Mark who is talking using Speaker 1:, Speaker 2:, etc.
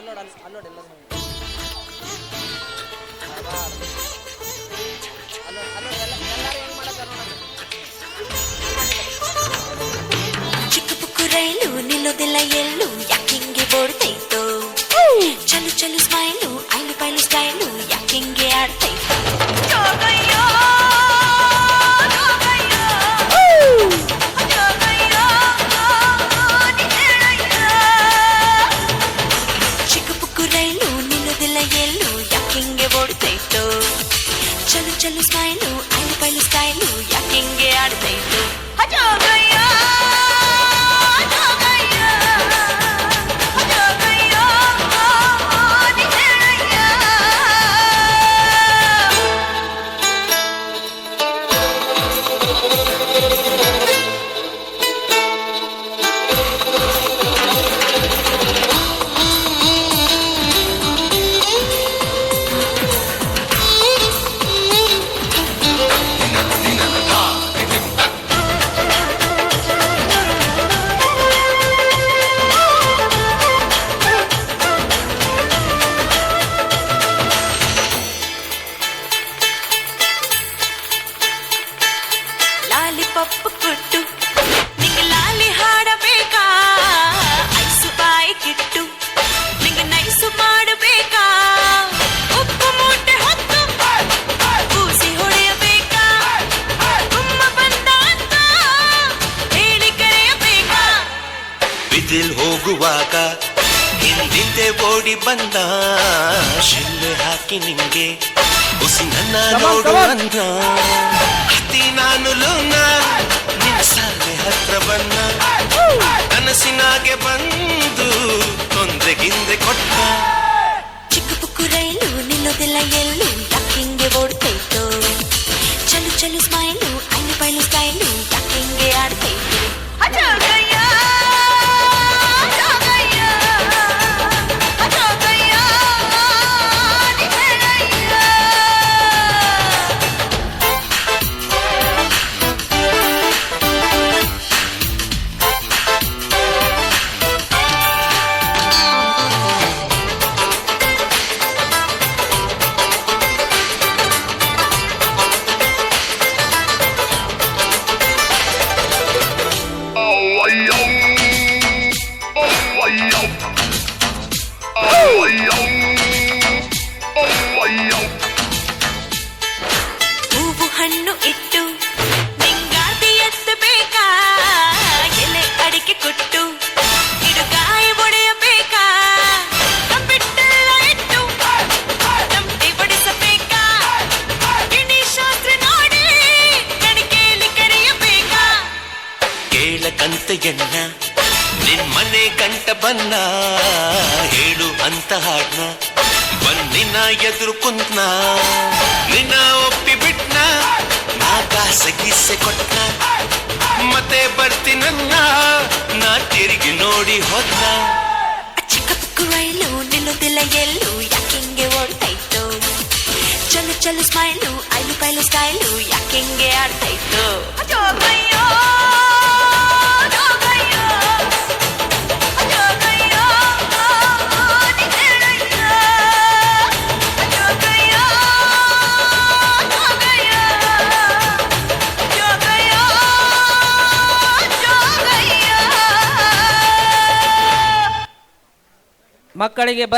Speaker 1: ಅಲ್ಲೋಡ ಅಲ್ಲೋಡ ಎಲ್ಲ
Speaker 2: ಚಿಕ್ಕ ಪುಕ್ಕು ರೈಲು ನಿಲ್ಲೋದಿಲ್ಲ ಎಲ್ಲೂ ಯಾಕಿಂಗೆ ಓಡ್ತೈತೋ ಚಲು ಚಲು ಸ್ಮೈಲು ಐಲು ಪೈಲು ಸ್ಟೈಲು ಯಾಕಿಂಗೆ ಆಡ್ತೈತೋ ಚಿಕ್ಕ ಪುಕ್ಕು ರೈಲು ನಿಲ್ಲೋದಿಲ್ಲ ಎಲ್ಲೂ ಯಾಕಿಂಗೆ ಓಡ್ತೈತೋ ಚಲು ಚಲು ಸ್ಮೈಲು ಐಲು ಪೈಲು ಸ್ಟೈಲು ಯಾಕಿಂಗೆ ಆಡ್ತೈತೋ ಪಪ್ಪು ಕೊಟ್ಟು ನಿಂಗೆ ಲಾಲಿ ಹಾಡಬೇಕಾ ಐಸು ಬಾಯಿ ಕಿಟ್ಟು ನಿಂಗೆ ನೈಸು ಮಾಡಬೇಕಾ ಉಪ್ಪು ಮೂಟೆ ಹೊತ್ತು ಕೂಸಿ ಹೊಡೆಯಬೇಕಾ ಗುಮ್ಮ ಬಂದ ಅಂತ ಹೇಳಿ ಕರೆಯಬೇಕಾ
Speaker 3: ಬಿದಿಲ್ ಹೋಗುವಾಗ ಹಿಂದಿಂದೆ ಓಡಿ ಬಂದ ಶಿಲ್ಲೆ ಹಾಕಿ ನಿಂಗೆ ಉಸಿನನ್ನ ನೋಡು ಅಂದ ಹತ್ತಿ ನಾನು ಲೋನ ನಿನ್ನ ಸಾಲೆ ಹತ್ರ ಬನ್ನ ಕನಸಿನಾಗೆ ಬಂದು ತೊಂದರೆಗಿಂದೆ ಕೊಟ್ಟ
Speaker 2: ಚಿಕ್ಕ ಪುಕ್ಕು ರೈಲು ನಿಲ್ಲೋದಿಲ್ಲ ಎಲ್ಲೂ ಯಾಕಿಂಗೆ ಓಡ್ತೈತೋ ಚಲು ಚಲು ಸ್ಮೈಲು ಐಲು ಪೈಲು ಸ್ಟೈಲು ಯಾಕಿಂಗೆ ಆಡ್ತೈತೋ ಹೂವು ಹಣ್ಣು ಇಟ್ಟು ನಿಂಗಾತಿ ಎತ್ತಬೇಕಾ ಎಲೆ ಅಡಿಕೆ ಕೊಟ್ಟು ಗಿಡಗಾಯಿ ಒಡೆಯಬೇಕಾ ಕಂಪಿಟ್ಟೆಲ್ಲ ಇಟ್ಟು ತಮಟೆ ಬಡಿಸಬೇಕಾ ಗಿಣಿ ಶಾಸ್ತ್ರ ನೋಡಿ ಕಣಿಕೆಯಲ್ಲಿ ಕರೆಯಬೇಕಾ
Speaker 3: ಕೇಳಕಂತೆಯನ್ನ ನಿಮ್ಮನೆ ಗಂಟ ಬನ್ನ ಹೇಳು ಅಂತ ಹಾಡ್ನ ಬನ್ನಿನ ಎದುರು ಕುಂತ್ನ ನಿನ್ನ ಒಪ್ಪಿ ಬಿಟ್ನ ನಾ ಕಾಸೆ ಗಿಸೆ ಕೊಟ್ನ ಮತ್ತೆ ಬರ್ತೀನನ್ನ ನಾ ತಿರುಗಿ ನೋಡಿ ಹೋದ್ನ
Speaker 2: ಚಿಕ್ಕ ಪುಕ್ಕು ರೈಲು ನಿಲ್ಲೋದಿಲ್ಲ ಎಲ್ಲೂ ಯಾಕಿಂಗೆ ಓಡ್ತೈತೋ ಚಲು ಚಲು ಸ್ಮೈಲು ಐಲು ಪೈಲು ಸ್ಟೈಲು ಯಾಕಿಂಗೆ ಆಡ್ತೈತೋ
Speaker 1: ಮಕ್ಕಳಿಗೆ